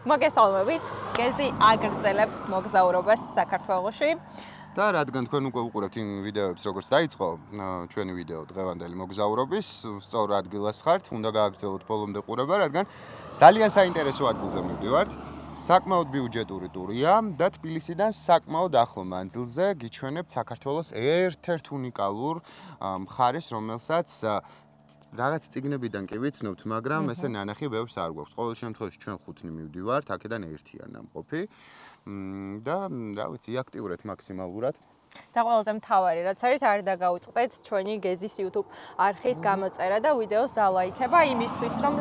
მოგესალმებით, გეზი აგრძელებს მოგზაურობას საქართველოში. და რადგან თქვენ უკვე უყურებთ იმ ვიდეოებს, როგორც დაიწყო ჩვენი ვიდეო დღევანდელი მოგზაურობის, სწორ ადგილას ხართ, უნდა გააგრძელოთ ბოლომდე ყურება, რადგან ძალიან საინტერესო ადგილზე მივდივართ. საკმაოდ ბიუჯეტური ტურია და თბილისიდან საკმაოდ ახლო მანძილზე გიჩვენებთ საქართველოს ერთ-ერთ უნიკალურ მხარეს, რომელსაც რაღაც წიგნებიდან კი ვიცნობთ, მაგრამ ესე ნანახი ბევრს არ გვაქვს. ყოველ შემთხვევაში ჩვენ ხუთნი მივდივართ, აქედან ერთია ნამყოფი. და რა ვიცი, აქტიურეთ მაქსიმალურად. და ყველაზე მთავარი რაც არის, არ დაგაუწყდეთ ჩვენი გეზის YouTube არხის გამოწერა და ვიდეოს დალაიქება იმისთვის, რომ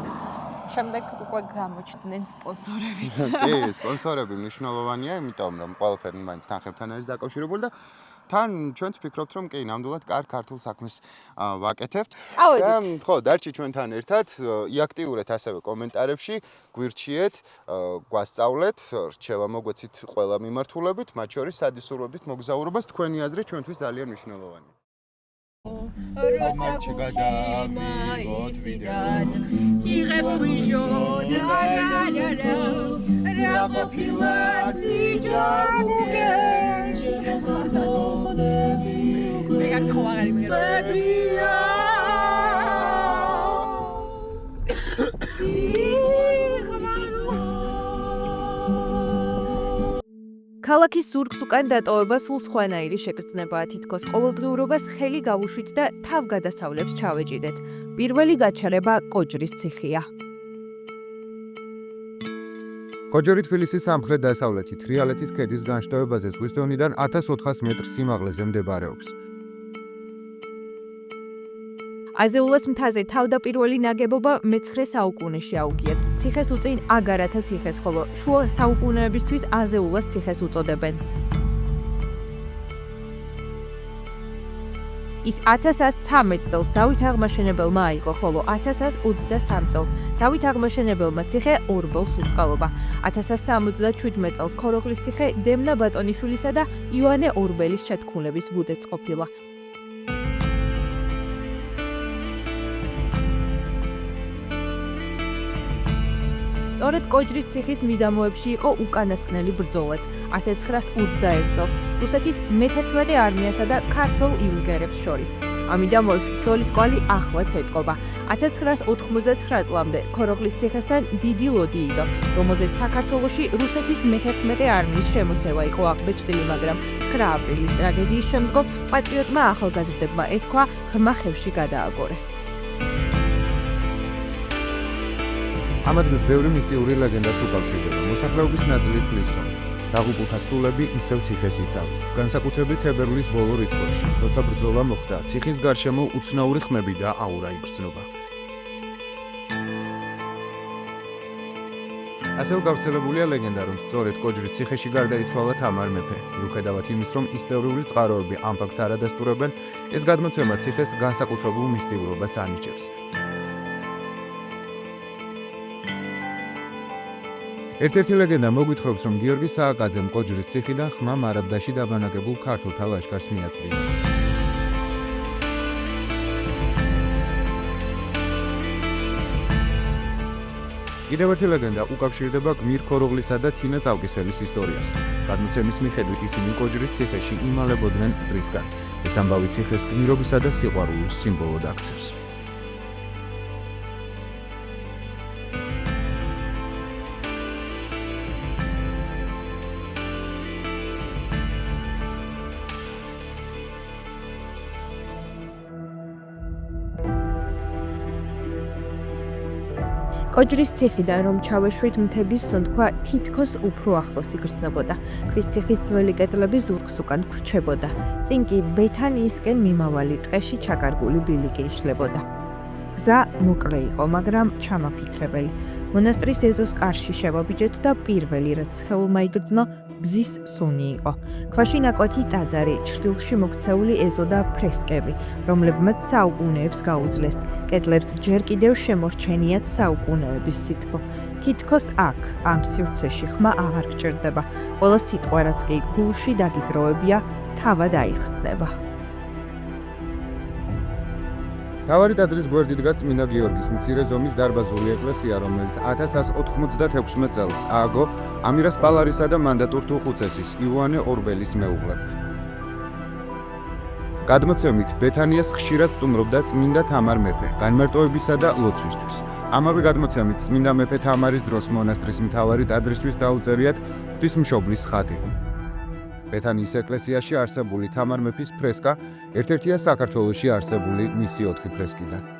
შემდეგ უკვე გამოჩნდნენ სპონსორებიც. კი, სპონსორები მნიშვნელოვანია, იმიტომ რომ ყველაფერი მაინც თანხებთან არის დაკავშირებული და თან ჩვენც ვფიქრობთ, რომ კი, ნამდვილად კარგ ქართულ საქმეს ვაკეთებთ. წავედით. და ხო, დარჩი ჩვენთან ერთად, იაქტიურეთ ასევე კომენტარებში, გვირჩიეთ, გვასწავლეთ, რჩევა მოგვეცით ყველა მიმართულებით, მათ შორის სადისურვებდით მოგზაურობას, თქვენი აზრი ჩვენთვის ძალიან მნიშვნელოვანია. როცა გადავიღოთ ვიდეო იღებს ვიჟონა რა ყოფილა სიჯამუგე მე გაქოვაღარი მიგებია ქალაქის ზურგს უკან დატოვება სულ სხვანაირი შეგრძნებაა თითქოს ყოველდღიურობას ხელი გავუშვით და თავგადასავლებს ჩავეჭიდეთ. პირველი გაჩერება კოჯრის ციხეა. კოჯრი თბილისის სამხრეთ-დასავლეთით, თრიალეთის ქედის განშტოებაზე ზღვის დონიდან 1400 მეტრ სიმაღლეზე მდებარეობს. აზეულას მთაზე თავდაპირველი ნაგებობა მე-9 საუკუნეში აუგიათ. ციხეს უწინ აგარათა ციხეს, ხოლო შუა საუკუნეებისთვის აზეულას ციხეს უწოდებენ. ის 1113 წელს დავით აღმაშენებელმა აიღო, ხოლო 1123 წელს დავით აღმაშენებელმა ციხე ორბელს უწყალობა. 1177 წელს ქოროღლის ციხე დემნა ბატონიშვილისა და იოანე ორბელის შეთქმულების ბუდეც ყოფილა. სწორედ კოჯრის ციხის მიდამოებში იყო უკანასკნელი ბრძოლაც 1921 წელს რუსეთის მე-11 არმიასა და ქართველ იუნკერებს შორის. ამ მიდამოებში ბრძოლის კვალი ახლაც ეტყობა. 1999 წლამდე ქოროღლის ციხესთან დიდი ლოდი იდო, რომელზეც საქართველოში რუსეთის მე-11 არმიის შემოსევა იყო აღბეჭდილი, მაგრამ 9 აპრილის ტრაგედიის შემდგომ პატრიოტმა ახალგაზრდებმა ეს ქვა ღრმა ხევში გადააგორეს. ამ ადგილს ბევრი მისტიური ლეგენდაც უკავშირდება. მოსახლეობის ნაწილი თვლის, რომ დაღუპულთა სულები ისევ ციხეს იცავენ. განსაკუთრებით თებერვლის ბოლო რიცხვებში, როცა ბრძოლა მოხდა, ციხის გარშემო უცნაური ხმები და აურა იგრძნობა. ასევე გავრცელებულია ლეგენდა, რომ სწორედ კოჯრის ციხეში გარდაიცვალა თამარ მეფე. მიუხედავად იმის, რომ ისტორიული წყაროები ამ ფაქტს არ ადასტურებენ, ეს გადმოცემა ციხეს განსაკუთრებულ მისტიურობას ანიჭებს. ერთ-ერთი ლეგენდა მოგვითხრობს, რომ გიორგი სააკაძემ კოჯრის ციხიდან ხმა მარაბდაში დაბანაკებულ ქართულთა ლაშქარს მიაწვდია. კიდევ ერთი ლეგენდა უკავშირდება გმირ ქოროღლისა და თინა წავკისელის ისტორიას. გადმოცემის მიხედვით ისინი კოჯრის ციხეში იმალებოდნენ დრისგან. ეს ამბავი ციხეს გმირობისა და სიყვარულის სიმბოლოდ აქცევს. კოჯრის ციხიდან რომ ჩავეშვით მთების სუნთქვა თითქოს უფრო ახლოს იგრძნობოდა. ქვის ციხის ძველი კედლები ზურგს უკან ხრჩებოდა. წინ კი ბეთანიისკენ მიმავალი ტყეში ჩაკარგული ბილიკი იშლებოდა. გზა მოკლე იყო, მაგრამ ჩამაფიქრებელი. მონასტრის ეზოს კარში შევაბიჯეთ და პირველი რაც სხეულმა იგრძნო ბზის სუნი იყო. ქვაში ნაკვეთი ტაძარი, ჩრდილში მოქცეული ეზო და ფრესკები, რომლებმაც საუკუნეებს გაუძლეს. კედლებს ჯერ კიდევ შემორჩენიათ საუკუნეების სითბო. თითქოს აქ, ამ სივრცეში ხმა აღარ გჭირდება. ყველა სიტყვა რაც კი გულში დაგიგროვებია, თავად აიხსნება. მთავარი ტაძრის გვერდით დგას წმინდა გიორგის მცირე ზომის დარბაზული ეკლესია, რომელიც 1196 წელს ააგო ამირას პალარისა და მანდატურ თუხუცესის იოანე ორბელის მეუღლემ. გადმოცემით, ბეთანიას ხშირად სტუმრობდა წმინდა თამარ მეფე, განმარტოებისა და ლოცვისთვის. ამავე გადმოცემით, წმინდა მეფე თამარის დროს მონასტრის მთავარი ტაძრისთვის დაუწერიათ ღვთისმშობლის ხატი. ბეთანიის ეკლესიაში არსებული თამარ მეფის ფრესკა ერთ-ერთია საქართველოში არსებული მისი 4 ფრესკიდან.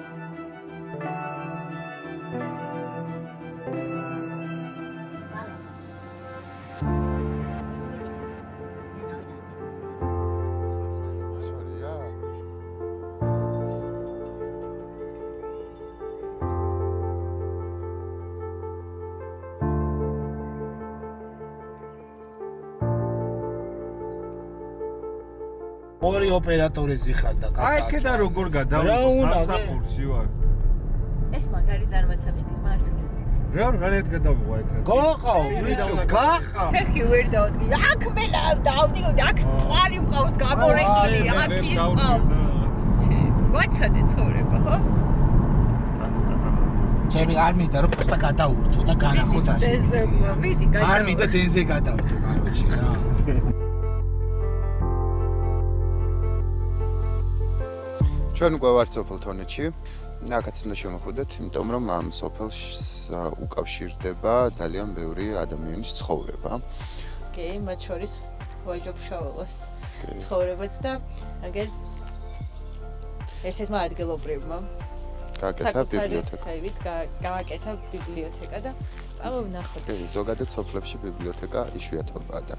ორი ოპერატორი ზიხარ და კაცი. აი კიდე როგორ გადავიდო სამსახურში ვარ. ეს მაგარი ზარმაცამის მარჯვნივ. რა განეთ გადავიღო ეკრანზე. გახავ, ბიჭო, გახავ. ხი ვერ დავდგი. აქ მე დავდიგოდი, აქ წვარი მყავს გამორეკილი, აქ იყავს. გვაცადე ცხოვრება, ხო? ჩემი არ მინდა რომ პოსტა გადაურთო და განახოთ ასე. მიდი, გაიგო. არ მინდა დენზე გადაურთო, კაროჩი რა. ჩვენ უკვე ვართ სოფელ თონეთში. აქაც უნდა შევხვდეთ, იმიტომ რომ ამ სოფელს უკავშირდება ძალიან ბევრი ადამიანის ცხოვრება. კი, მათ შორის ვაჟობშაულოს ცხოვრებაც და აგერ ერთ-ერთმა ადგილობრივმა გააკეთა ბიბლიოთეკა. გამაკეთა ბიბლიოთეკა და წავვნახოთ. კი, ზოგადად სოფლებში ბიბლიოთეკა იშვიათობაა და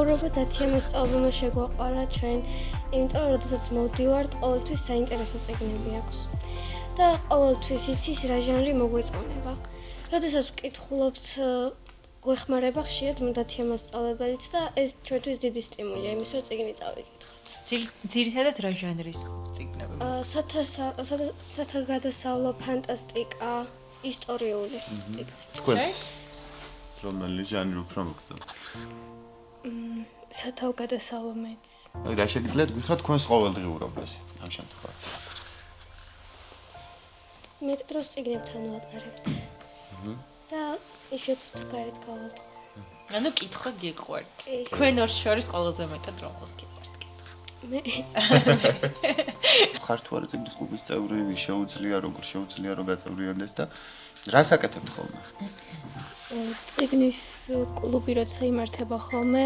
მოგზაურობა დათიამის სწავლება შეგვაყარა ჩვენ, იმიტომ რომ როდესაც მოვდივართ, ყოველთვის საინტერესო წიგნები აქვს. და ყოველთვის იცის რა ჟანრი მოგვეწონება. როდესაც ვკითხულობთ, გვეხმარება ხშირად დათიამას სწავლებელიც და ეს ჩვენთვის დიდი სტიმულია იმის, რომ წიგნი წავიკითხოთ. ძირითადად რა ჟანრის წიგნები? სათაგადასავლო ფანტასტიკა, ისტორიული წიგნები. თქვენს რომელი ჟანრი უფრო მოგწონთ? სათავგადასავლო მეც. აი რა შეგიძლიათ გითხრათ თქვენს ყოველდღიურობას ამ შემთხვევაში? მეტ დროს წიგნებთან ვატარებთ. და იშვიათად გარეთ გავალთ. ანუ კითხვა გიყვართ. თქვენ ორ შორის ყველაზე მეტად რომელს გიყვართ კითხვა? მე ხართ თუ არა წიგნის კლუბის წევრი, შეუძლია როგორ შეუძლია რომ გაწევრიანდეს და რას აკეთებთ ხოლმე? წიგნის კლუბი როცა იმართება ხოლმე,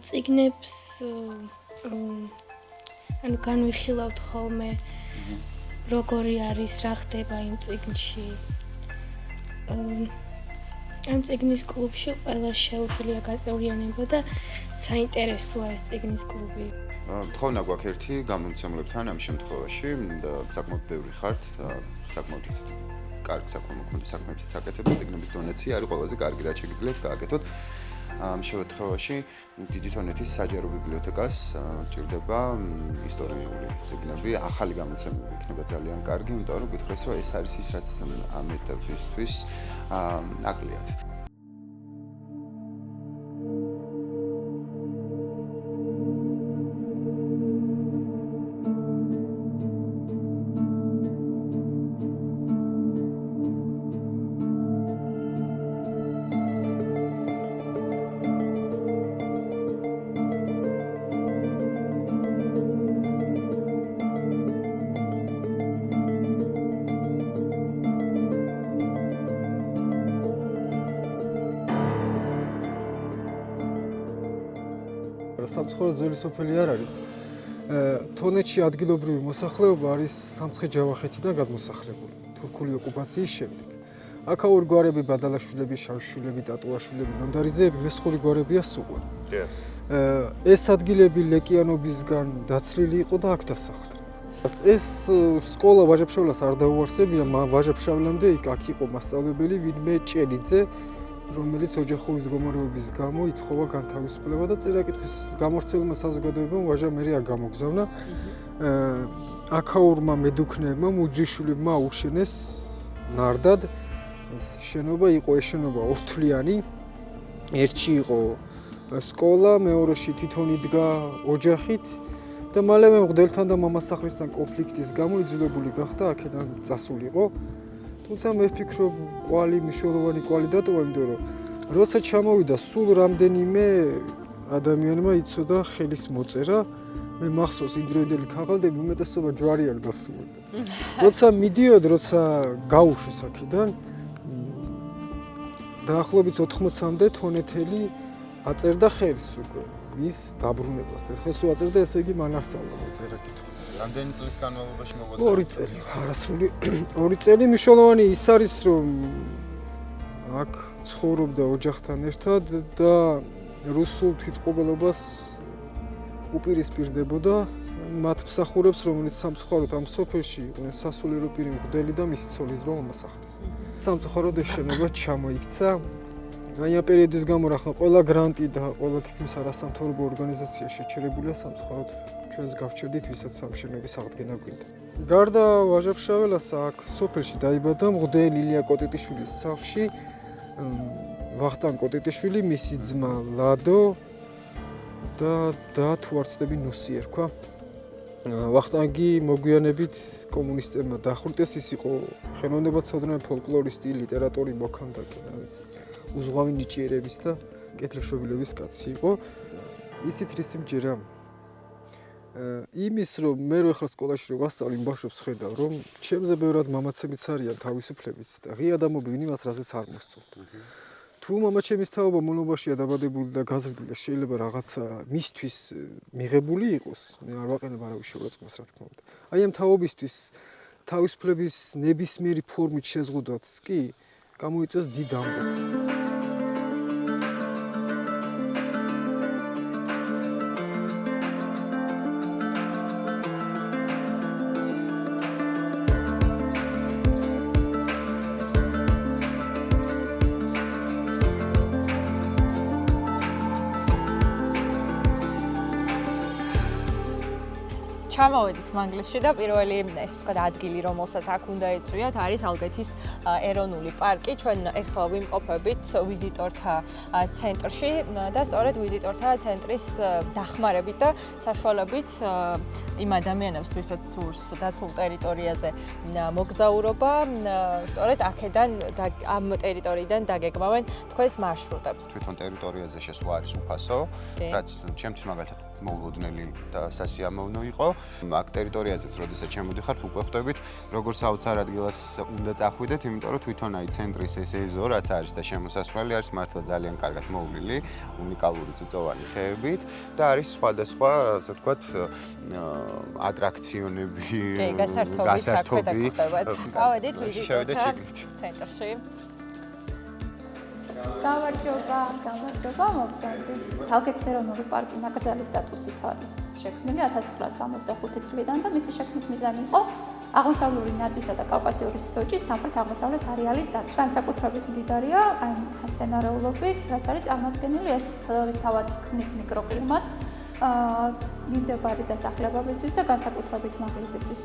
წიგნებს ანუ განვიხილავთ ხოლმე როგორი არის, რა ხდება იმ წიგნში. ამ წიგნის კლუბში ყველა შეუძლია გაწევრიანება და საინტერესოა ეს წიგნის კლუბი. თხოვნა გვაქვს ერთი გამომცემლებთან ამ შემთხვევაში და საკმაოდ ბევრი ხართ და საკმაოდ ისეთ კარგი საქმე მოგონდა საქმეებიც აკეთებთ და წიგნების დონაცია არის ყველაზე კარგი რაც შეგიძლიათ გააკეთოთ. ამ შემთხვევაში დიდი თონეთის საჯარო ბიბლიოთეკას ჭირდება ისტორიული წიგნები, ახალი გამოცემები იქნება ძალიან კარგი, იმიტომ რომ გითხრეს რომ ეს არის ის რაც ამ ეტაპისთვის აკლიათ. სამცხე ძველი სოფელი არ არის. თონეთში ადგილობრივი მოსახლეობა არის სამცხე-ჯავახეთიდან გადმოსახლებული თურქული ოკუპაციის შემდეგ. აქაური გვარები ბადალაშვილები, შავშვილები, ტატუაშვილები, ნონდარიძეები მესხური გვარებია სულ. ეს ადგილები ლეკიანობისგან დაცლილი იყო და აქ დასახლდა. ეს სკოლა ვაჟა-ფშავლას არ დაუარსებია, ვაჟა-ფშავლამდე აქ იყო მასწავლებელი ვინმე ჭელიძე, რომელიც ოჯახური მდგომარეობის გამო ითხოვა განთავისუფლება და წერა-კითხვის გამორჩეულმა საზოგადოებამ ვაჟა მერე არ გამოგზავნა. აქაურმა მედუქნებმა მუჯიშვილებმა აუშენეს ნარდად ეს შენობა იყო ეს შენობა ორთვლიანი ერთში იყო სკოლა მეორეში თვითონ იდგა ოჯახით და მალევე მღვდელთან და მამასახლისთან კონფლიქტის გამო იძულებული გახდა აქედან წასულიყო თუმცა მე ვფიქრობ კვალი მნიშვნელოვანი კვალი დატოვა იმიტომ რომ როცა ჩამოვიდა სულ რამდენიმე ადამიანმა იცოდა ხელის მოწერა მე მახსოვს იმდროინდელი ქაღალდები უმეტესობა ჯვარი არ დასრულდა. როცა მიდიოდ, როცა გაუშვეს აქედან დაახლოებით 80-მდე თონეთელი აწერდა ხელს უკვე ის დაბრუნებას. ეს ხელს უაწერდა, ესე იგი მანასწავლა მოწერა კითხვა. რამდენი წლის განმავლობაში მოღვაწეობდა? 2 წელი, არასრული 2 წელი მნიშვნელოვანი ის არის, რომ აქ ცხოვრობდა ოჯახთან ერთად და რუსულ თვითმყოფელობას უპირისპირდებოდა მათ მსახურებს, რომელიც სამწუხაროდ ამ სოფელში იყვნენ სასულიერო პირი მღვდელი და მისი ცოლის ძმა მამასახლის. სამწუხაროდ ეს შენობა ჩამოიქცა. აი ამ პერიოდის გამო რა ხომ ყველა გრანტი და ყველა თითქმის არასამთავრობო ორგანიზაცია შეჩერებულია სამწუხაროდ ჩვენს გავჩერდით, ვისაც ამ შენობის აღდგენა გვინდა. გარდა ვაჟა-ფშაველასა აქ სოფელში დაიბადა მღვდელი ილია კოტეტიშვილის სახლში ვახტანგ კოტეტიშვილი, მისი ძმა ლადო და თუ არ ვცდები ნუსი ერქვა. ვახტანგი მოგვიანებით კომუნისტებმა დახვრიტეს, ის იყო ხელოვნებაცოდნე, ფოლკლორისტი, ლიტერატორი, მოქანდაკე, უზღვავი ნიჭიერების და კეთილშობილების კაცი იყო. ისიც რისი მჯერა იმის რომ მე რო ახლა სკოლაში რო ვასწავლი ბავშვებს ხედავ რომ ჩემზე ბევრად მამაცებიც არიან თავისუფლებიც და ღია დამობივი იმას რაზეც არ მოსწონთ. თუ მამაჩემის თაობა მონობაში დაბადებული და გაზრდილი და შეიძლება რაღაცა მისთვის მიღებული იყოს, მე არ ვაყენებ არავის შეურაცხმას რა თქმა უნდა. აი ამ თაობისთვის თავისუფლების ნებისმიერი ფორმით შეზღუდვაც კი გამოიწვევს დიდ ამბავს. ჩამოვედით მანგლისში და პირველი ესე ვთქვათ ადგილი რომელსაც აქ უნდა ეწვიოთ არის ალგეთის ეროვნული პარკი. ჩვენ ახლა ვიმყოფებით ვიზიტორთა ცენტრში და სწორედ ვიზიტორთა ცენტრის დახმარებით და საშუალებით იმ ადამიანებს, ვისაც სურს დაცულ ტერიტორიაზე მოგზაურობა, სწორედ აქედან ამ ტერიტორიიდან დაგეგმავენ თქვენს მარშრუტებს. თვითონ ტერიტორიაზე შესვლა არის უფასო, რაც ჩემთვის მაგალითად მოულოდნელი და სასიამოვნო იყო. აქ ტერიტორიაზეც როდესაც შემოდიხართ, უკვე ხვდებით, როგორ საოცარ ადგილას უნდა წახვიდეთ, იმიტომ რომ თვითონ აი ცენტრის ეს ეზო, რაც არის და შემოსასვლელი არის მართლა ძალიან კარგად მოვლილი, უნიკალური წიწოვანი ხეებით და არის სხვადასხვა, ასე ვთქვათ, ატრაქციონები, გასართობი. წავედით ვიზიტორთა ცენტრში. გამარჯობა, მოგწონდი. ალგეთის ეროვნული პარკი ნაკრძალის სტატუსით არის შექმნილი 1965 წლიდან და მისი შექმნის მიზანი იყო აღმოსავლური ნატვისა და კავკასიური სოჭის სამხრეთ-აღმოსავლეთ არეალის დაცვა. განსაკუთრებით მდიდარია აი მცენარეულობით, რაც არის წარმოქმნილი ეს თავად ქმნის მიკროკლიმატს მიმდებარე დასახლებებისთვის და განსაკუთრებით მაღლისისთვის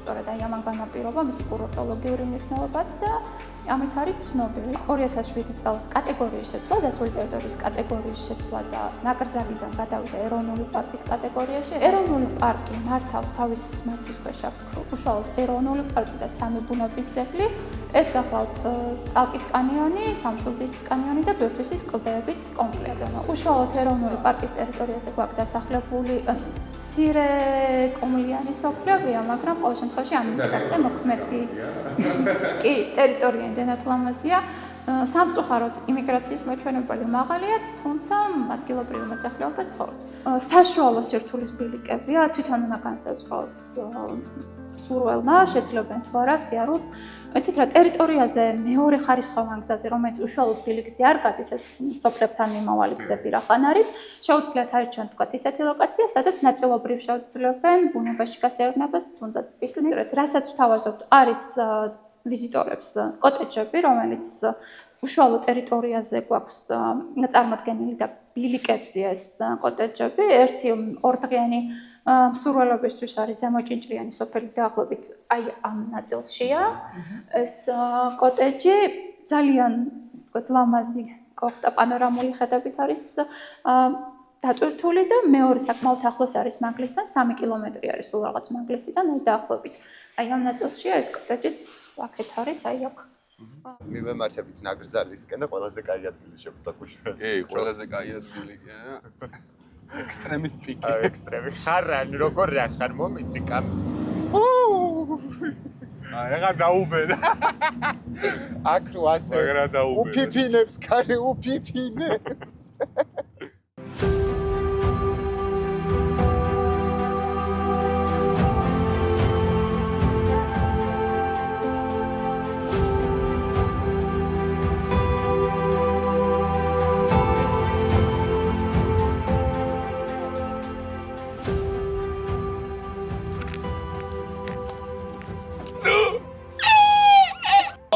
სწორედ აი ამან განაპირობა მისი კურორტოლოგიური მნიშვნელობაც და ამით არის ცნობილი 2007 წელს კატეგორიის შეცვლა, დაცული ტერიტორიის კატეგორიის შეცვლა და ნაკრძალიდან გადავიდა ეროვნული პარკის კატეგორიაში. ეროვნული პარკი მართავს თავის მართვის ქვეშ უშუალოდ ეროვნული პარკი და სამი ბუნების ძეგლი. ეს გახლავთ წალკის კანიონი, სამშვილდის კანიონი და ბირთვისის კლდეების კომპლექსი. უშუალოდ ეროვნული პარკის ტერიტორიაზე გვაქვს დასახლებული მცირე კომლიანი სოფლებია, მაგრამ ყოველ შემთხვევაში ამ ინტერესზე მოქმედი კი ტერიტორია იმდენად ლამაზია. სამწუხაროდ იმიგრაციის მოჩვენებელი მაღალია, თუმცა ადგილობრივი მოსახლეობა ცხოვრობს. საშუალო სირთულის ბილიკებია, თვითონ უნდა განსაზღვროს სურველმა, შეძლებენ თუ არა სიარულს. ეცეთ რა ტერიტორიაზე მეორე ხარისხოვან გზაზე, რომელიც უშუალოდ ბილიკზე არ გადის, ეს სოფლებთან მიმავალი გზები რახან არის, შეუძლიათ არჩენ თქვათ ისეთი ლოკაცია, სადაც ნაწილობრივ შეუძლებენ ბუნებაში გასეირნებას, თუნდაც პიკნიკს, რასაც ვთავაზობთ, არის ვიზიტორებს კოტეჯები, რომელიც უშუალო ტერიტორიაზე გვაქვს წარმოდგენილი და ბილიკებზე ეს კოტეჯები. ერთი ორდღიანი მსურველობისთვის არის ზემოჭინჭრიანი სოფელი დაახლოებით აი ამ ნაწილშია. ეს კოტეჯი ძალიან ისე ვთქვათ ლამაზი კოხტა პანორამული ხედებით არის დატვირთული და მეორე საკმაოდ ახლოს არის მანგლისთან 3 კილომეტრი არის სულ რაღაც მანგლისიდან აი დაახლოებით. აი ამ ნაწილშია ეს კოტეჯიც აქეთ არის აი აქ. მივემართებით ნაგრძალისკენ და ყველაზე კაი ადგილი შეხვდა კუშურას. ყველაზე კაი ადგილი. ექსტრემის პიკი. ექსტრემი ხარან როგორ რა ხარ მომიცი კამ. აღარ დაუბენა. აქ რო ასე. აღარ დაუბენა. უფიფინებს კარი უფიფინებს.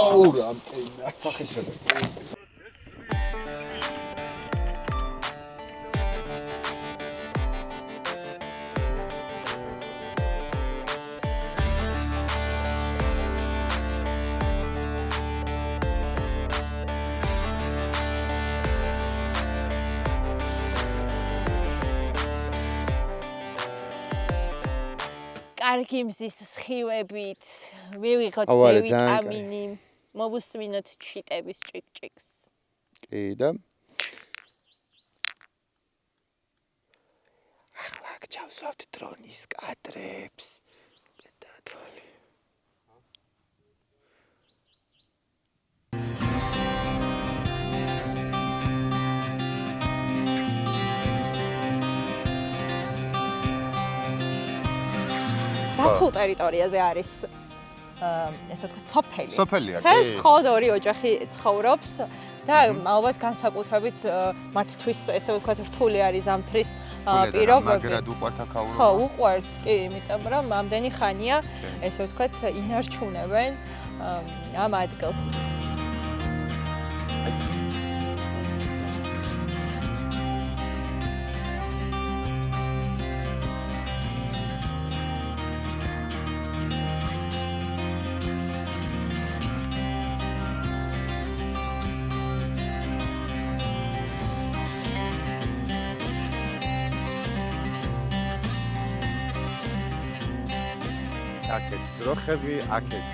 აურა მტენა სახეშები კარგი მზის სხივებით მივიღოთ ვიტამინი, მოვუსმინოთ ჩიტების ჭიკ-ჭიკს. კი და ახლა აქ ჩავსვავთ დრონის კადრებს. გადათვალე. დაცულ ტერიტორიაზე არის ესე ვთქვათ სოფელი. სოფელია, კი. სადაც მხოლოდ ორი ოჯახი ცხოვრობს და ალბათ განსაკუთრებით მათთვის ესე ვთქვათ რთული არის ზამთრის პირობები. მაგრად უყვართ აქაურობა. ხო, უყვართ კი, იმიტომ რომ ამდენი ხანია ესე ვთქვათ ინარჩუნებენ ამ ადგილს. აქეთ ძროხები, აქეთ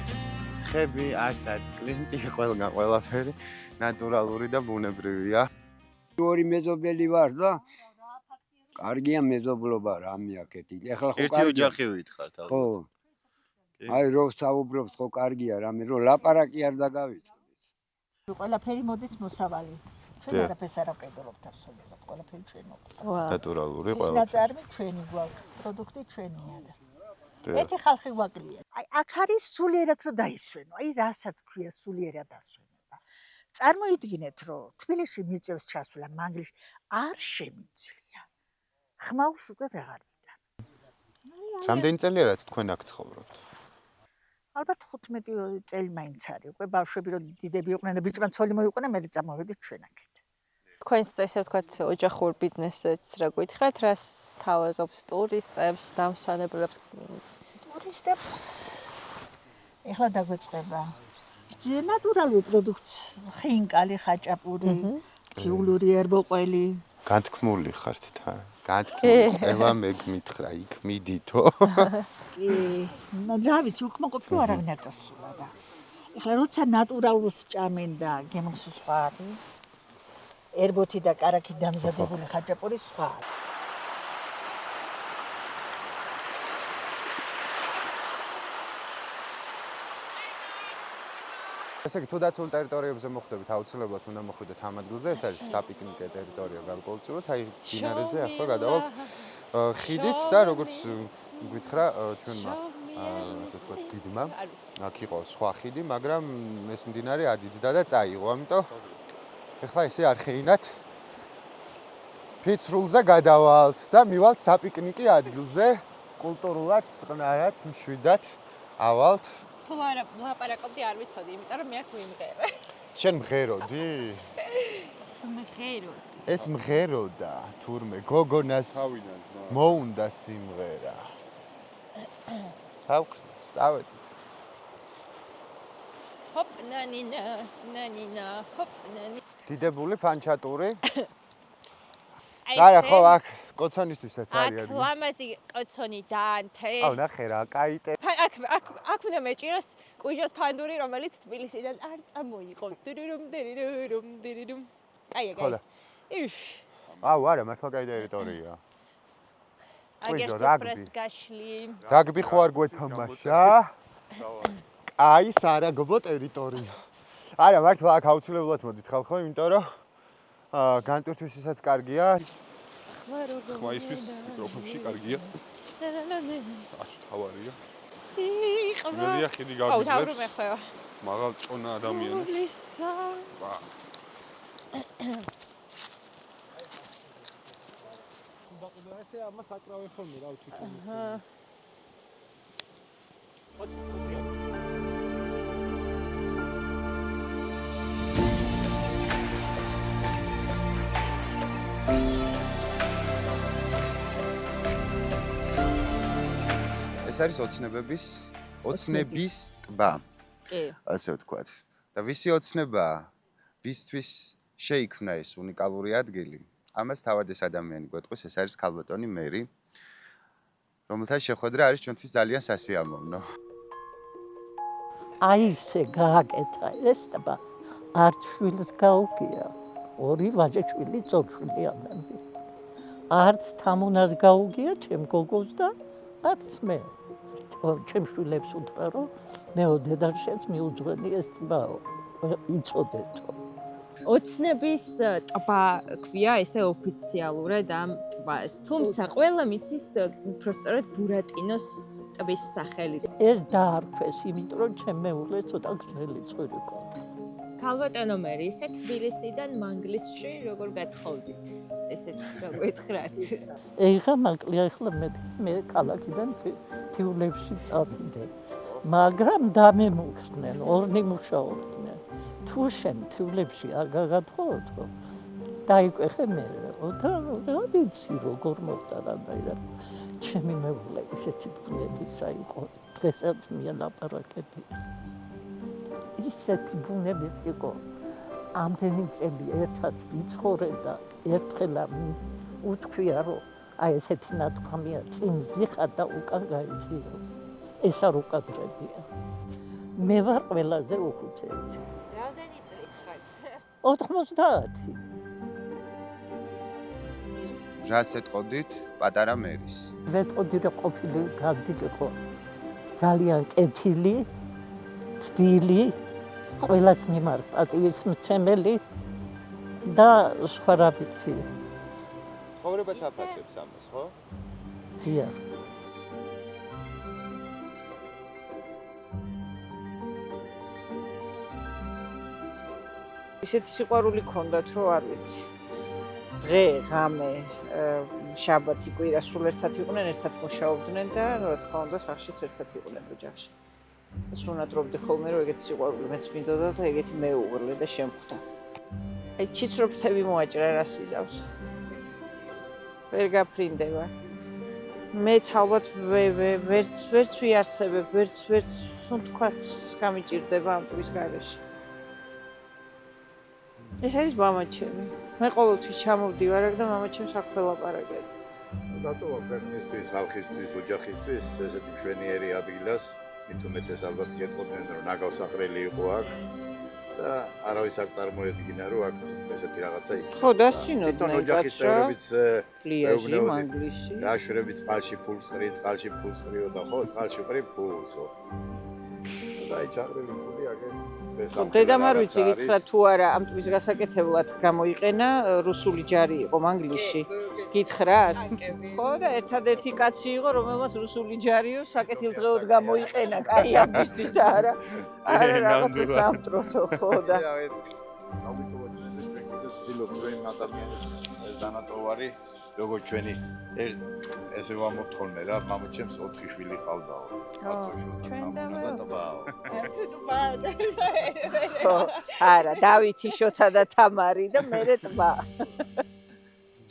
ხები, არსაც კლინტი, ყველგან ყველაფერი ნატურალური და ბუნებრივია. ორი მეზობელი ვარ და კარგია მეზობლობა რამე აქეთი. ეხლა ხო ერთი ოჯახი ვითხართ ალბათ. ხო. აი რო საუბრობს ხო კარგია რამე რო ლაპარაკი არ დაგავიწყდეს. ყველაფერი მოდის მოსავალი. ჩვენ არაფერს არ ავყიდულობთ აბსოლუტურად, ყველაფერი ჩვენ მოდის. ნატურალური ყველაფერი. ის ნაწარმი ჩვენი გვაქვს, პროდუქტი ჩვენია და ერთი ხალხი გვაკლია. აი აქ არის სულიერად რომ დაისვენო. აი რასაც ქვია სულიერად დასვენება. წარმოიდგინეთ რომ თბილისში მიწევს ჩასვლა მანგლისში არ შემიძლია. ხმაურს უკვე ვეღარ ვიდან. რამდენი წელია რაც თქვენ აქ ცხოვრობთ? ალბათ 15 წელი მაინც არის. უკვე ბავშვები რომ დიდები იყვნენ და ბიჭმა ცოლი მოიყვანა, მე წამოვედით ჩვენ აქეთ. თქვენს ესე ვთქვათ ოჯახურ ბიზნესს რა გითხრათ, რას თავაზობს ტურისტებს, დამსვენებლებს? ტურისტებს ეხლა დაგვეწყება ნატურალური პროდუქტი, ხინკალი, ხაჭაპური, თიულური ერბოყველი. განთქმული ხართ თან. განთქმული. ყველა მეგმითხრა იქ მიდითო. კი, რა ვიცი, უკმაყოფილო არავინ არ წასულა და. ეხლა როცა ნატურალურს ჭამენ და გემოს სხვა არის. ერბოთი და კარაქი დამზადებული ხაჭაპური სხვა. ესე იგი, თუ დაცულ ტერიტორიებზე მოხვდებით, აუცილებლად უნდა მოხვიდეთ ამ ადგილზე. ეს არის საპიკნიკე ტერიტორია გარკვეულწილად. აი, მდინარეზე ახლა გადავალთ ხიდით და როგორც გითხრა ჩვენმა ასე ვთქვათ გიდმა, აქ იყო სხვა ხიდი, მაგრამ ეს მდინარე ადიდდა და წაიღო, ამიტომ ეხლა ესე არ ხეინათ. ფიცრულზე გადავალთ და მივალთ საპიკნიკე ადგილზე. კულტურულად, წყნარად, მშვიდად ავალთ. თუ არა ლაპარაკობდი არ ვიცოდი, იმიტომ რომ მე აქ ვიმღერე. შენ მღეროდი? მღეროდი. ეს მღეროდა თურმე გოგონას მოუნდა სიმღერა. წავედით. ჰოპ ნანინა, ნანინა, ჰოპ ნანი. დიდებული ფანჩატური. არა ხო აქ კოცონისთვისაც არის. აქ ლამაზი კოცონი დაანთე. აუ ნახე რა, კაიტე. აქ უნდა მეჭიროს კვიჟოს ფანდური, რომელიც თბილისიდან არ წამოიყო. დირირუმ. აი. იშ. აუ არა, მართლა კაი ტერიტორია. აგერ სუპრეს გაშლი. რაგბი ხო არ გვეთამაშა? აი, სარაგბო ტერიტორია. არა, მართლა აქ აუცილებლად მოდით ხალხო, იმიტომ რომ განტვირთვისასაც კარგია. ხმა ისთვის მიკროფონში კარგია. აშ თავარია. სიყვა. მერია ხიდი აუ, გაგიზებს. თავრო მეხვევა. მაღალ წონა ადამიანებს. ლისა. ესე ამას აკრავენ ხოლმე რა თვითონ. აჰა. ეს არის ოცნების ტბა. კი. ასე ვთქვათ. და ვისი ოცნებაა? ვისთვის შეიქმნა ეს უნიკალური ადგილი? ამას თავად ეს ადამიანი გვეტყვის, ეს არის ქალბატონი მერი, რომელთა შეხვედრა არის ჩვენთვის ძალიან სასიამოვნო. აი ესე გააკეთა ეს ტბა. არც შვილს გაუგია. ორი ვაჟეშვილი წორშვილი ამბები. არც თამუნას გაუგია ჩემ გოგოს და არც მე. ჩემ შვილებს უთხრა რომ მეო დედაშენს მიუძღვენი ეს ტბაო. იცოდეთო. ოცნების ტბა ქვია ესე ოფიციალურად ამ ტბას. თუმცა ყველა მიცის უბრალოდ ბურატინოს ტბის სახელი. ეს დაარქვეს, იმიტომ რომ ჩემ მეუღლეს ცოტა გრძელი წვირი ჰქონდა. ქალბატონო მერი, ისე თბილისიდან მანგლისში როგორ გათხოვდით? ესეც გითხრათ. ეხლა მაკლია ახლა მე ქალაქიდან თიულებში წავიდე. მაგრამ დამემუქრნენ, ორნი მუშაობდნენ. თუ შენ თიულებში არ გაგათხოვო, დაიკვეხე მე. და რა ვიცი როგორ მოხდა რანაირად. ჩემი მეუღლე ისეთი ბუნებისა იყო, დღესაც მიელაპარაკები. ისეთი ბუნების იყო. ამდენი წელი ერთად ვიცხოვრე და ერთხელ უთქვია რომ აი ესეთი ნათქვამია წინ ზიხარ და უკან გაიწირო. ეს არ უკადრებია. მე ვარ ყველაზე უხუცესი. რამდენი წლის ხართ? 90. ჟას ეტყოდით პატარა მერის. ვეტყოდი რომ ყოფილი გამდიდიყო ძალიან კეთილი, თბილი, ყველას მიმართ პატივისმცემელი და სხვა რა ვიცი. ცხოვრებაც აფასებს ამას, ხო? დიახ. ისეთი სიყვარული ქონდათ, რომ არ ვიცი. დღე, ღამე, შაბათი, კვირა სულ ერთად იყვნენ, ერთად მუშაობდნენ და რა თქმა უნდა, სახლშიც ერთად იყვნენ ოჯახში. სუნატრობდი ხოლმე, რომ ეგეთი სიყვარული მეც მინდოდა და ეგეთი მეუღლე და შემხვდა. აი, ჩიცროფთები მოაჭრა რა სიზავს. ვერ გაფრინდება. მეც ალბათ ვერც ვიარსებებ, ვერც თქვას გამიჭირდება ამ ტბის გარეშე. ეს არის მამაჩემი. მე ყოველთვის ჩამოვდივარ აქ და მამაჩემს აქ ველაპარაკებ. დატოვა ქვეყნისთვის, ხალხისთვის, ოჯახისთვის ესეთი მშვენიერი ადგილას, მით უმეტეს ალბათ გეტყობდნენ რომ ნაგავსაყრელი იყო აქ და არავის არ წარმოედგინა რომ აქ ესეთი რაღაცა იქნება. ხო, დასწინოდნენ ოჯახის წევრებიც პლიაჟი, მანგლისში. გაშვრებით წყალში ფულს ყრი, წყალში ფულს ყრიოდა, ხო, წყალში ყრი ფულსო. და აი ჩაყრილი ფული აგერ ხო, დედამ არ ვიცი გითხრა თუ არა ამ ტბის გასაკეთებლად გამოიყენა რუსული ჯარი იყო მანგლისში. გითხრათ? ხო და ერთადერთი კაცი იყო რომელმაც რუსული ჯარიო საკეთილდღეოდ გამოიყენა კაი ამისთვის და არა რაღაცა სამტროთო ხო და ავიტოვოთ ეს ტექნიკას ვცდილობთ რომ ადამიანის ეს დანატოვარი როგორც ჩვენი ესე ვამბობთ ხოლმე რა, მამაჩემს 4 შვილი ყავდაო. ჩვენ და ტბაო. ხო, არა, დავითი, შოთა და თამარი და მერე ტბა.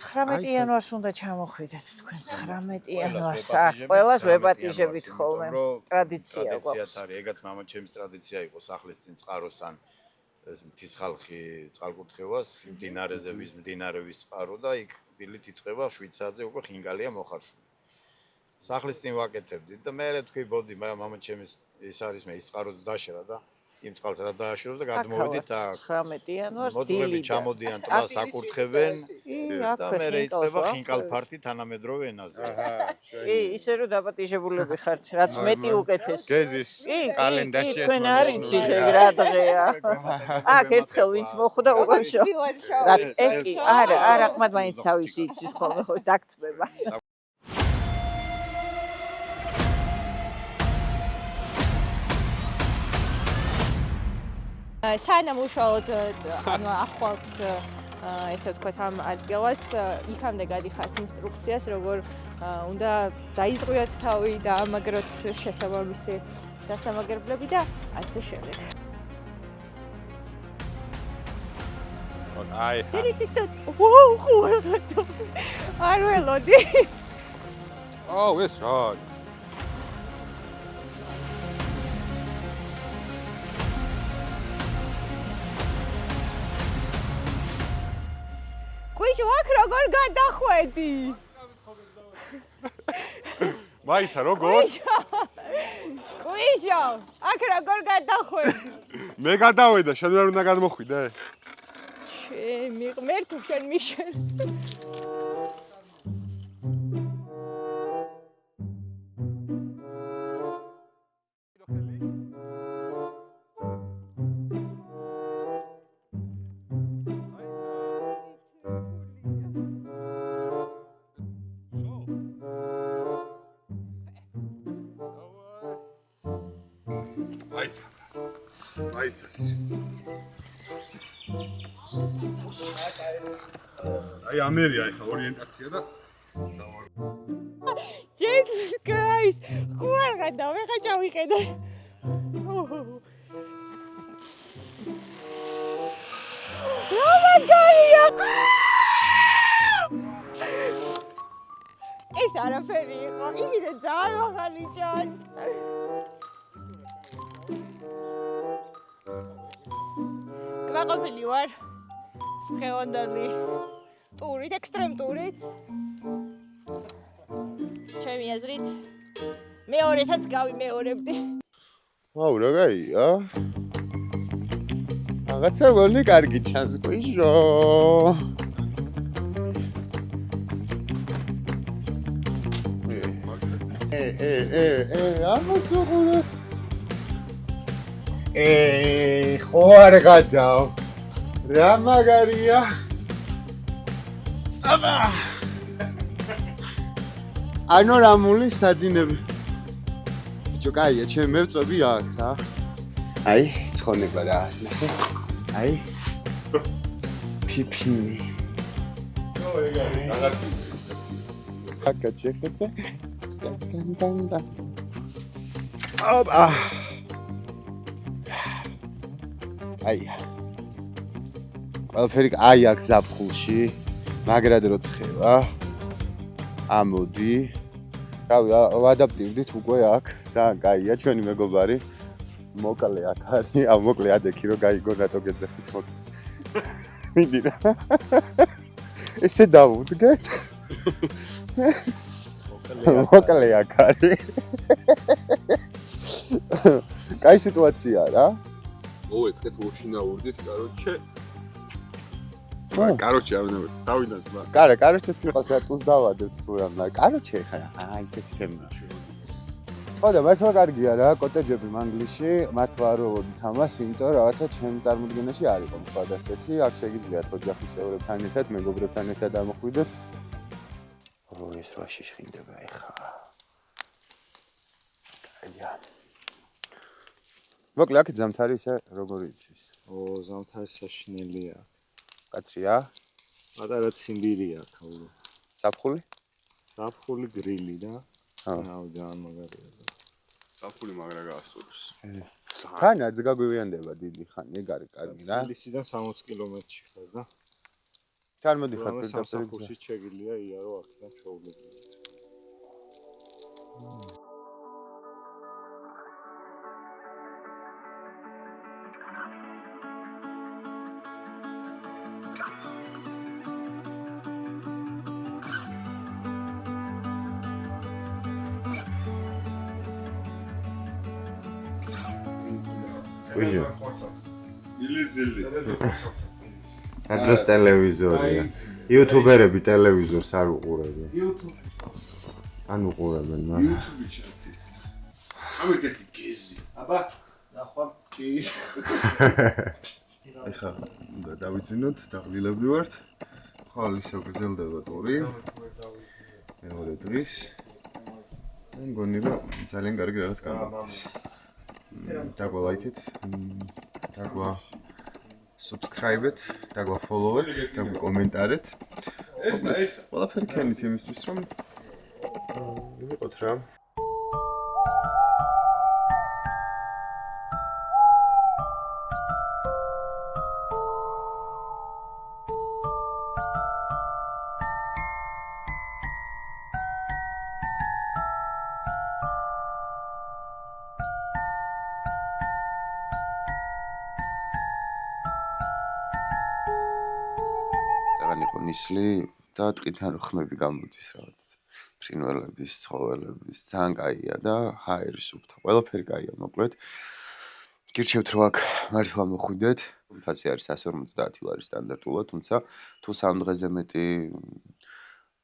19 იანვარს უნდა ჩამოხვიდეთ თქვენ 19 იანვარს. ყველას ვეპატიჟებით ხოლმე. ტრადიცია გვაქვს. არის, ეგაც მამაჩემის ტრადიცია იყო სახლის წინ წყაროსთან ეს მთის ხალხი წყალკურთხევას მდინარეზე ვის მდინარე ვის წყარო და იქ დილით იწყება 7 საათზე უკვე ხინგალია მოხარშული. სახლის წინ ვაკეთებდით და მე თქვი ბოდი მამაჩემის ის არის მე ის წყაროც დაშერა და იმ წყალს რა დააშორებს და გადმოვედით აქ 19 იანვარს მოძღვრები ჩამოდიან ტბას აკურთხებენ და მე იწყება ხინკალფართი თანამედროვე ენაზე. კი, ისე რომ დაპატიჟებულები ხართ, რაც მეტი უკეთეს. გეზის კალენდარში ეს თქვენ არ იცით ეგ რა დღეა. აქ ერთხელ ვინც მოხვდა უყევშო. რა ეკი, არა, ყმად მაინც თავისი იცის ხოლმე ხო დაგთმება. სანამ უშუალოდ ანუ ახვალთ ესე ვთქვათ ამ ადგილას იქამდე გადიხართ ინსტრუქციას როგორ უნდა დაიზღვიოთ თავი და ამაგროთ შესაბამისი დასამაგერებლები და ასე შემდეგ. აი ვოუ არ ველოდი. აუ ეს რა არის? ყვიჟო აქ როგორ გადახვედი? მაისა როგორ? ყვიჟო აქ როგორ გადახვედი? მე გადავედა, შენ ვერ უნდა გადმოხვიდე? ჩემი ღმერთო შენ მიშენ. აი ამერია ეხა ორიენტაცია და Jesus Christ! ხوار გადავ, ეხა ჩავიხედე. რა მაგარია! ეს არაფერი იყო, იქიდან ძალიან ახალი ჩანს. კმაყოფილი ვარ. დღევანდელი ტურით, ექსტრემ ტურით. ჩემი აზრით მეორესაც გავიმეორებდი. ვაუ, რა გაია? რაღაცა ვოლი კარგი ჩანს, ყვიჟო. ამას უყურე. ხო არ გადავ. რა მაგარია? აბა! ანუ რამული საძინები. ბიჭო, კაია, ჩემ მევწები აქ რა. აი, ცხონება რა. აი. ფიფინი. ნო, ეგ არის. რაღაცა. აკა ჩეხეთე. და. აბა. აი. ყველაფერი აი აქ ზაფხულში, მაგრად რო ცხება. ამოდი. რავი, ვადაპტირდით უკვე აქ. ძალიან კაია, ჩვენი მეგობარი. მოკლე აქ არის. აუ მოკლე ადექი რო გაიგო რატო გეძახით მოკლეს. მიდი რა. ესე დავუდგეთ. მოკლე აქ არის. კაი სიტუაცია რა. მოეწყეთ ვოშინაურდით, კაროჩე. კაროჩე არ უნდა დავიდან ძმა. კარა, კაროჩეც იყოს რატოს დავადებთ თუ რამე. კაროჩე ხა, ისეთი თემა. ხო და მართლა კარგია რა, კოტეჯები მანგლისში, მართლა არ ვობოდით ამას, იმიტომ რაღაცა ჩემ წარმოდგენაში არ იყო თქვა ასეთი, აქ შეგიძლიათ ოჯახის წევრებთან ერთად, მეგობრებთან ერთად ამოხვიდეთ. ეს რა შეშხინდება ეხა. კაია. მოკლე აქ ზამთარი ისე როგორ იცის? ზამთარი საშინელია. კაცრია? პატარა ციმბირია თაური. საფხული? საფხული გრილი და აუ ძალიან მაგარია. საფხული მაგრა გაასწორებს. თან არც გაგვივიანდება დიდი ხანი, ეგ არის კარგი რა. თბილისიდან 60 კილომეტრში ხარ და თან მოდიხარ პირდაპირ საფხულში შეგიძლია იარო აქედან ჩაულებრივი. ვიჟო ილიზილი ადრეს ტელევიზორია იუთუბერები ტელევიზორს არ უყურებენ ან უყურებენ მაგრამ YouTube ჩათის ამერკეთი გეზი აბა ნახვა ის ეხლა უნდა დავიძინოთ, დაღლილები ვართ. ხვალ ისე გრძელდება ტური. მეორე დღის. მგონი რომ ძალიან კარგი რაღაც გამოვიდეს. დაგვა ლაიქეთ, დაგვა subscribe-ეთ, დაგვა follow-ეთ, დაგვა კომენტარეთ. ეს ყველაფერი ქენით იმისთვის რომ ვიყოთ რა. ნისლი და ტყიდან ხმები გამოდის რაღაც ფრინველების, ცხოველების, ძალიან კაია და ჰაერის უბთა. ყველაფერი კაია, მოკლედ. გირჩევთ რომ აქ მართლა მოხვიდეთ. ფასი არის 150 ლარი სტანდარტულად, თუმცა თუ 3 დღეზე მეტი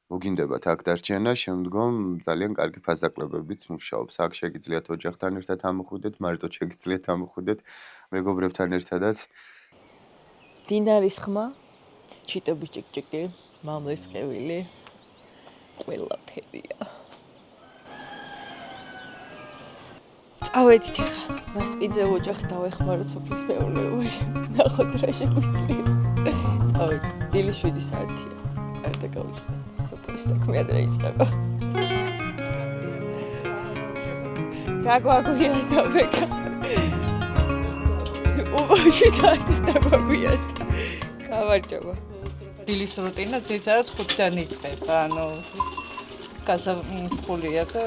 მოგინდებათ აქ დარჩენა, შემდგომ ძალიან კარგი ფასდაკლებებიც მუშაობს. აქ შეგიძლიათ ოჯახთან ერთად ამოხვიდეთ, მარტო შეგიძლიათ ამოხვიდეთ მეგობრებთან ერთადაც. დინარის ხმა ჩიტები ჭიკჭიკი, მამლის ყევილი, ყველაფერია. წავედით ხა, მასპინძე ოჯახს დავეხმაროთ სოფლის მეურნეობაში. ნახოთ რა შეგვიძლია. წავედით, დილის 7 საათია. არდა გავიწყდეთ. სოფლის საქმე ადრე იწყება. დაგვაგვიანდა ბეკა. უბაში დაგვაგვიანდა. გამარჯობა. დილის რუტინა ძირითადად 5-დან იწყება, ანუ გაზაფხულია და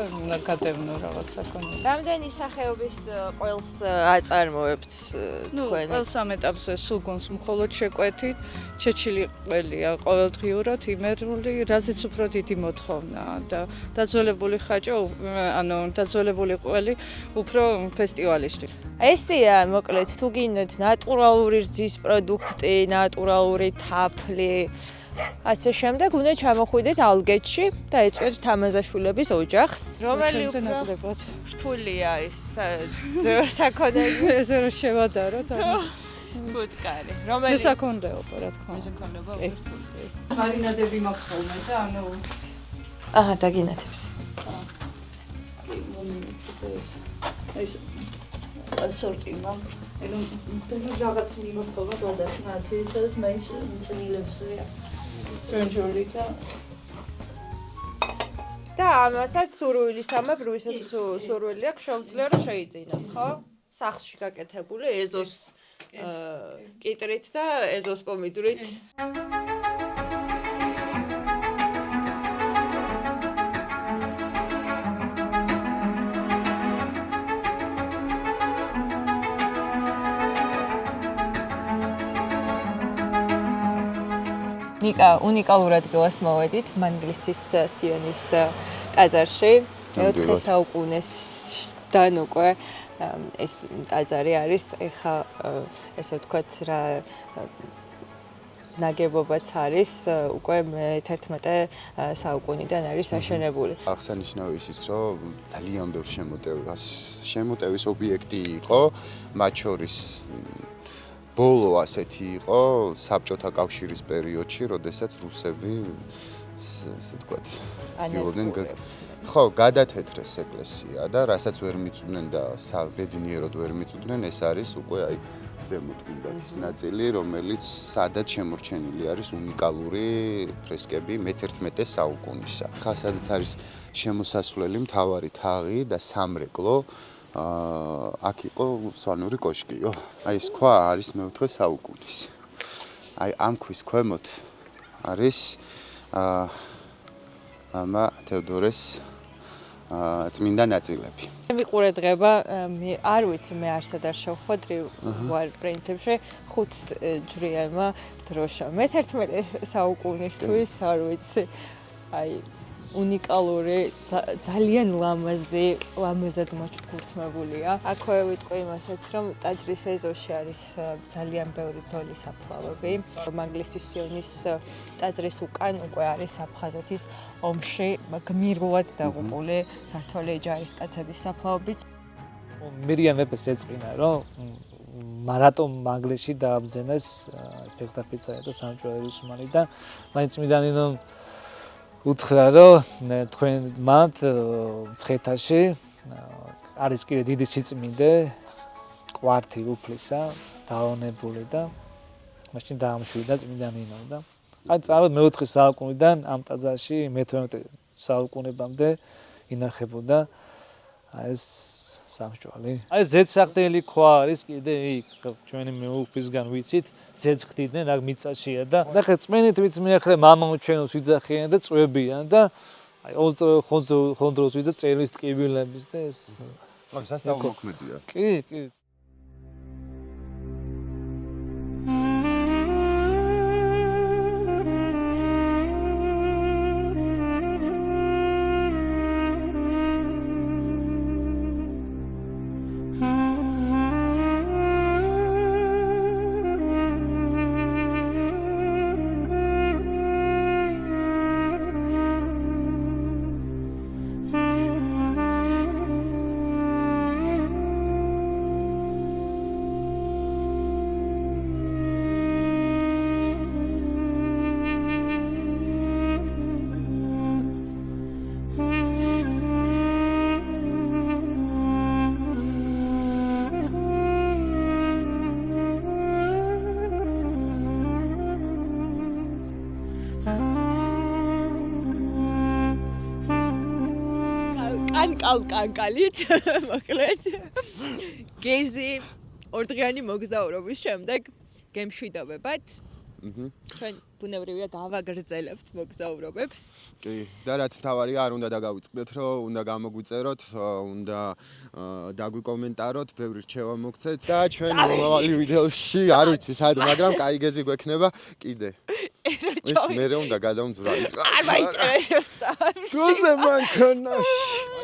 გადავნო რაღაც საკონი. რამდენი სახეობის ყველს აწარმოებთ თქვენ? ყველს ამ ეტაპზე სულ გონს მხოლოდ შეკვეთით, ჩეჩილი ყველია ყოველდღიურად იმერული, რაზეც უფრო დიდი მოთხოვნაა და დაძველებული ხაჭო, ანუ დაძველებული ყველი უფრო ფესტივალისთვის. ესია, მოკლედ, თუ გინდათ ნატურალური რძის პროდუქტი, ნატურალური თაფლი, ასე შემდეგ უნდა ჩამოხვიდეთ ალგეთში და ეწვიოთ თამაზაშვილების ოჯახს, რომელი უფრო რთულია ის საკონები. ესე რომ შევადაროთ, ანუ ფუტკარი. რომელი მესაქონლეობა, რა თქმა უნდა. მესაქონლეობა რთულია. მარინადები მაქვს ხოლმე და ანუ აჰა, დაგინათებთ. ეს სორტი მამ ანუ რაღაც მიმოხდება ბაზარში, მაგრამ ძირითადად მაინც მწნილებზეა. ჯონჯოლი და ამასაც სურვილისამებრ, ვისაც სურვილი აქვს, შეუძლია რომ შეიძინოს, ხო? სახლში გაკეთებული ეზოს კიტრით და ეზოს პომიდვრით. უნიკალურად გევას მოვედით მანგლისის სიონის ტაძარში. 4 საუკუნესდან უკვე ეს ტაძარი არის. ეხა ესე ვთქვათ რა ნაგებობაც არის უკვე მე-11 საუკუნიდან არის აშენებული. აღსანიშნავი ის რომ ძალიან ბევრ შემოტევის ობიექტი იყო, მათ შორის ბოლო ასეთი იყო საბჭოთა კავშირის პერიოდში, როდესაც რუსები, ასე ვთქვათ, ცდილობდნენ ხო, გადათეთრეს ეკლესია და რასაც ვერ მიწვდნენ და ბედნიეროდ ვერ მიწვდნენ, ეს არის უკვე აი ზემოთ გუმბათის ნაწილი, რომელიც სადაც შემორჩენილი არის უნიკალური ფრესკები მე-11 საუკუნისა. ხა სადაც არის შემოსასვლელი მთავარი თაღი და სამრეკლო, აქ იყო სვანური კოშკიო. აი ეს ქვა არის მე-4 საუკუნის. აი ამ ქვის ქვემოთ არის მამა თეოდორეს წმინდა ნაწილები. მე ყურადღება, მე არ ვიცი, მე არსად არ შევხვედრი ვარ პრინციპში 5 ჯვრიანმა დროშა. მე-11 საუკუნისთვის არ ვიცი. აი უნიკალური, ძალიან ლამაზად მოჩქურთმებულია. აქვე ვიტყვი იმასაც, რომ ტაძრის ეზოში არის ძალიან ბევრი ძველი საფლავები. მაგლისის სიონის ტაძრის უკან უკვე არის აფხაზეთის ომში გმირულად დაღუპული ქართველი ჯარისკაცების საფლავებიც. მირიან მეფეს ეწყინა, რომ მარატონ მაგლისში დააბრძენეს ფეხდაფიცარი და სამჭრელი უსმანი და მაინც მიდანინო უთხრა, რომ თქვენ მათ მცხეთაში არის კიდე დიდი სიწმინდე, კვართი უფლისა, დაონებული და მაშინ დაამშვიდა წმინდანინო და აი წავედ მე-4 საუკუნიდან ამ ტაძარში მე-12 საუკუნებამდე ინახებოდა ეს სამჭველი. აი ზედსახდელი ქვა არის კიდე იქ, ჩვენი მეუფისგან ვიცით, ზედს ხდიდნენ აქ მიწაშია და ნახე წმენით ვიც მეახლე მამამოჩენოს ვიძახიან და წვებიან და აი ხონდროს ვიდა წელის ტკივილების და ეს ხო სასწაულ მოქმედია. კი. კანკალით მოკლედ გეზი ორდღიანი მოგზაურობის შემდეგ გემშვიდობებად ჩვენ ბუნებრივია გავაგრძელებთ მოგზაურობებს კი და რაც თავარია არ უნდა დაგავიწყდეთ რომ უნდა გამოგვიწეროთ უნდა დაგვიკომენტაროთ ბევრი რჩევა მოგცეთ და ჩვენ მომავალი ვიდეოში არ ვიცი სად მაგრამ კაი გეზი გვექნება კიდე ეს მერე უნდა გადავმძვრალოთ არ მაინტერესებს გოზე მანქანაში